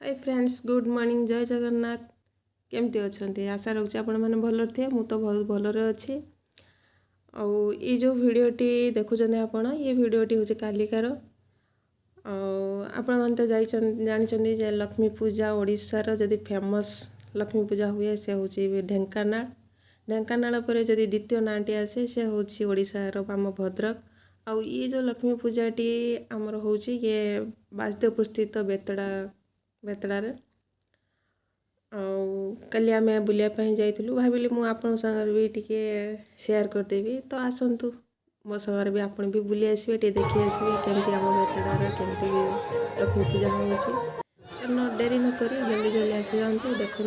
Hi friends, good morning, जय जगन्नाथ। केमती अच्छा आशा रखुच्छे आपण मैंने भल थे। मु तो बहुत भलरे अच्छी। आउ ये जो भिडटी देखुं आपण ये भिडटी हूँ कालिकार। आपण मैंने तो जानते लक्ष्मी पूजा ओडिशार जदि फेमस लक्ष्मी पूजा हुए से हूँ ढेंकानाल। ढेंकानाल पर जदि द्वितीय नाटी आसे से हूँ ओडिशार आम भद्रक। आउ ये जो लक्ष्मी पूजाटी आमर हूँ ये बासदेवपुर स्थित बेतड़ारे। काली आम बुलापाई जाइलु भाविली मु आपण सागर भी टिके शेयर करदेवी। तो आसतु मो सागर भी आपन भी बुली आसबे टे देखी आसबे केमती आम बेतड़ारे केमती भी लक्ष्मी पूजा होउची। डेरी न करी जल्दी जल्दी आसी जातु देखु।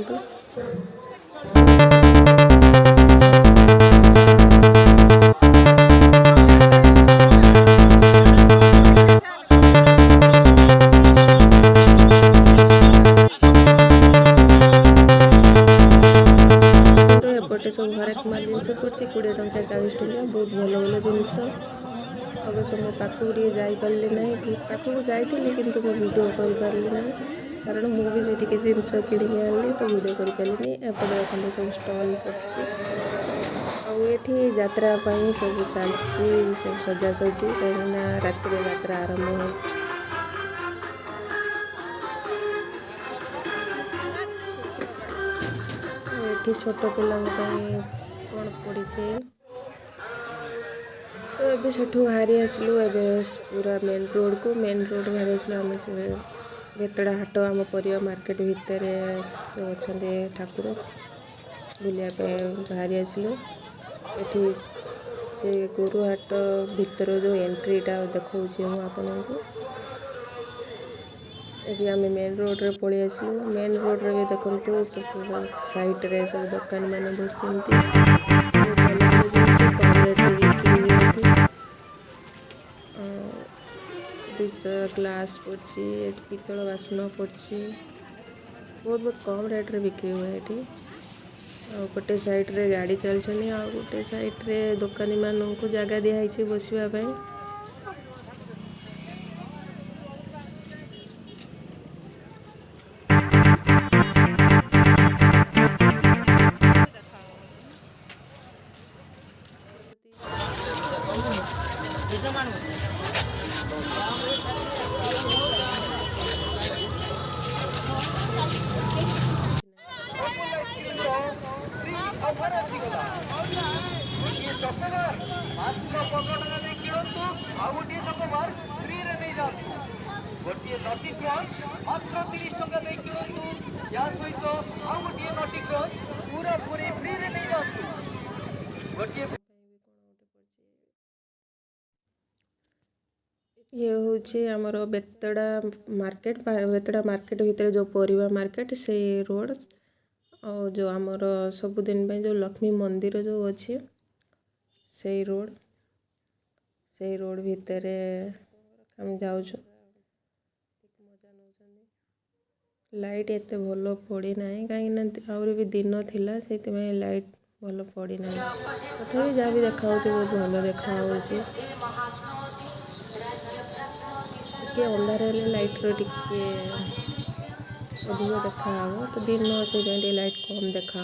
एपटे सब हरेक माल जिनस पड़ी 20 टंका 40 टंका बहुत भल भल जिनस। अवश्य मो पाखक जापारे ना पाखक जाइली कि मो भिडियो कर कारण मुझे जिनस किणी आनी तो भिडियो करें। एपटे देखते सब स्टल पड़ी यात्रा सब चलती सब सजासजी कहीं राति यात्रा आरंभ हो। ये छोट पिला कौन पड़ी तो ये सेठू बाहरी आसलु। पूरा मेन रोड बाहरी आसलु आम से बेतड़ा हाट आम परिया मार्केट भितर अच्छा ठाकुर बुलापी बाहरी आसलु। ये से गोरु हाट भितर जो एंट्रीटा देखा आपण को ये आम मेन रोड रे पलि आसलु। मेन रोड रे भी देखते सब साइड रे सब दुकान मैंने बस कम रेट बिक्री ग्लास पड़ी पितल बासन पड़ी बहुत बहुत कम रेट रे बिक्री हुए ये। गोटे साइड रे गाड़ी चलछनी आ गोटे साइड रे दुकानी मानू को जगह दिखाई बसवाई। गोटे नटी क्रंच मात्र 30 टंका दे किणतु या सहित आ गोटे नटी क्रंच पूरा पूरी फ्री रे नहीं जातु। गोटे ये हूँ आमर बेतड़ा मार्केट भितर जो परिवा मार्केट से रोड और जो आमर सबुदिन जो लक्ष्मी मंदिर जो अच्छे से रोड भितर हम जाऊँ। लाइट एत भल पड़ी ना कहीं आउरी भी दिन थिला से लाइट भल पड़ी ना तथा जहाँ भी देखा बहुत भल देखा टे अंधार लाइट रे अधिक देखा तो दिन से लाइट कम देखा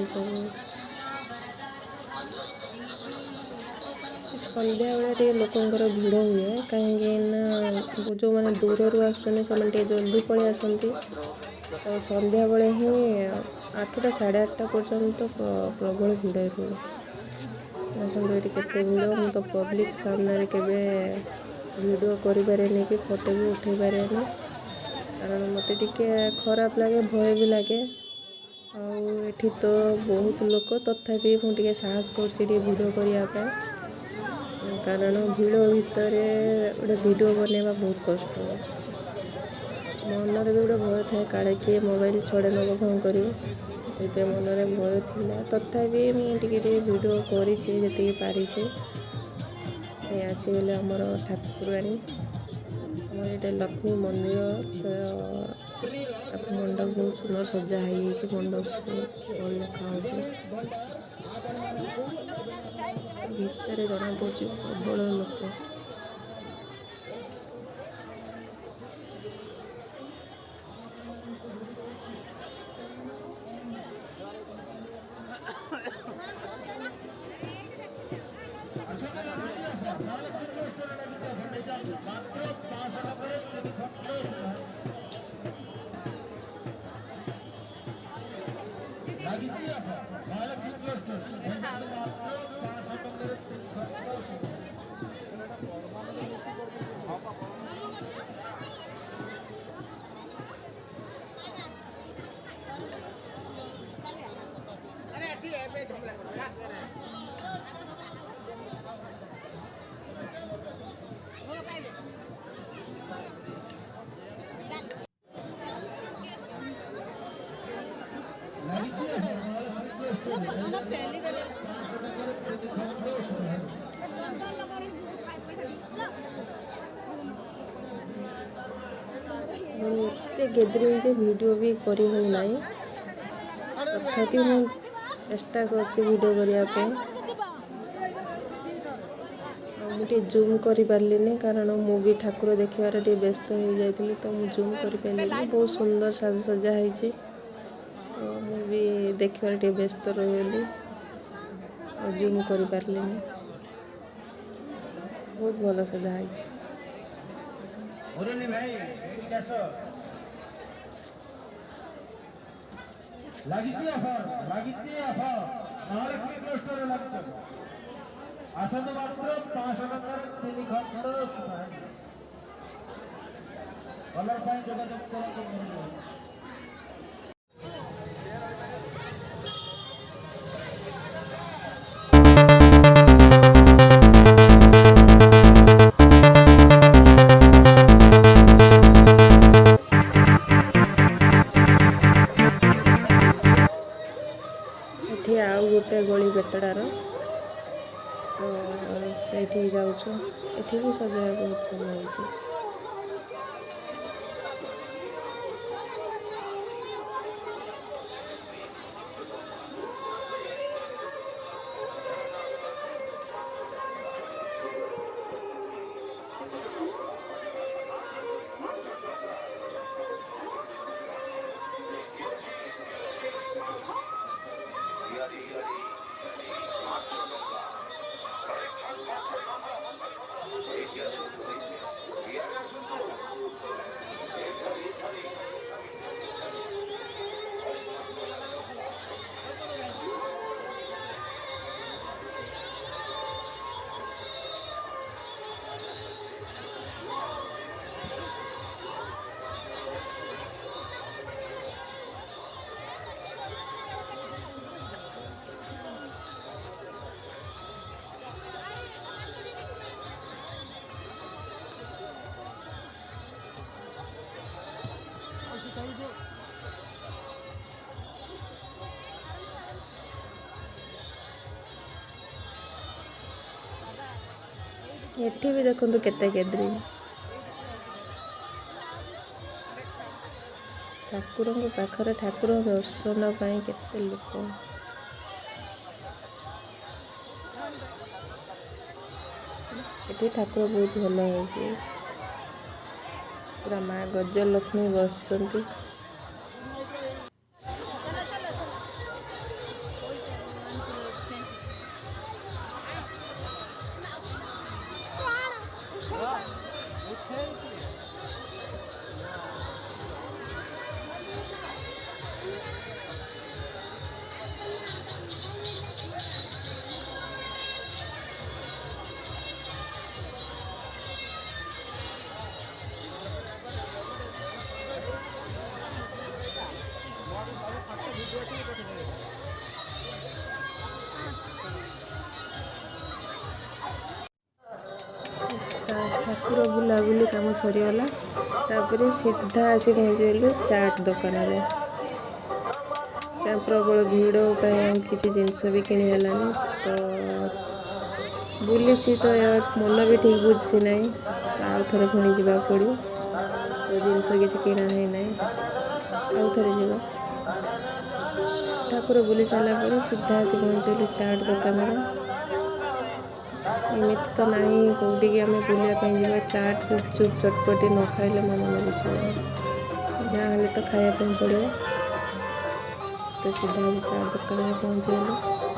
सब संध्या बेले लोकंर भिड़ हुए कहीं जो मैंने दूर आसुँच से जल्दी पलि आसती। तो संध्या बेले ही 8टा 8:30 पर्यंत प्रबल भिड़ हुए। ये केते भिड़ मु तो पब्लिक सामने केवे वीडियो करें कि फोटो भी उठे पारे कारण मत खराब लगे भय भी लगे। आठी तो बहुत लोक तथापि मुझे साहस कर वीडियो करने कारण भिड़ भितर गोटे वीडियो बनवा बहुत कष्ट मनरे भी गोटे भय थाए काले किए मोबाइल छड़े नब कौन कर मनरे भय था। तथापि मुझे वीडियो करी पारी आसीगले आमर ठाकुराणी आम ये लक्ष्मी मंदिर। मंडप बहुत सुंदर सजा है मंडप भल देखा भितर जना पड़ी प्रबल लोक एते गैदरिंग जे वीडियो भी करी हो नहीं तथापि मैं चेष्टा कर वीडियो करने मुझे जूम कर पार्लिनी कारण मुझे ठाकुर देखार व्यस्त हो जाती तो मुझे जूम कर पार्लिनी बहुत सुंदर साजसजा है तो मुझे देखार व्यस्त रही जूम कर पार्लिनी बहुत भल सजा है। आसन मात्र 500 टकर 3 खंड कलर पाई जोगाजोग करते एठी आउ गोटे गली बेतड़ार तो से जाऊँ एठी भी सजा बहुत भल है। एठी भी देखो केते गैदरिंग ठाकुर पाखरे ठाकुर दर्शन पाई केते लोक एठी ठाकुर बहुत भल है पूरा माँ गजलक्ष्मी बसचंती ठाकुर बुलाबुली काम सरीगला तापर सीधा आसी पहुँचलु चाट दुकान प्रबल भिड़ किसी जिनस भी किणी हेलानी तो बुली तो मन भी ठीक बुझी ना तो आउ थे पुणी जावाक पड़ो तो जिनस किसी किणा है ना आउ थे जावा ठाकुर बुली सारा पर सीधा आसी पहुँचलु चाट दुकान एमती तो ना कौटी आम बुलापाई जा चाट गुपचुप चटपटी न खाइले मो मन बुझे जहाँ तो खायापी पड़ो तो सीधा चाट दुकान पहुँचलु।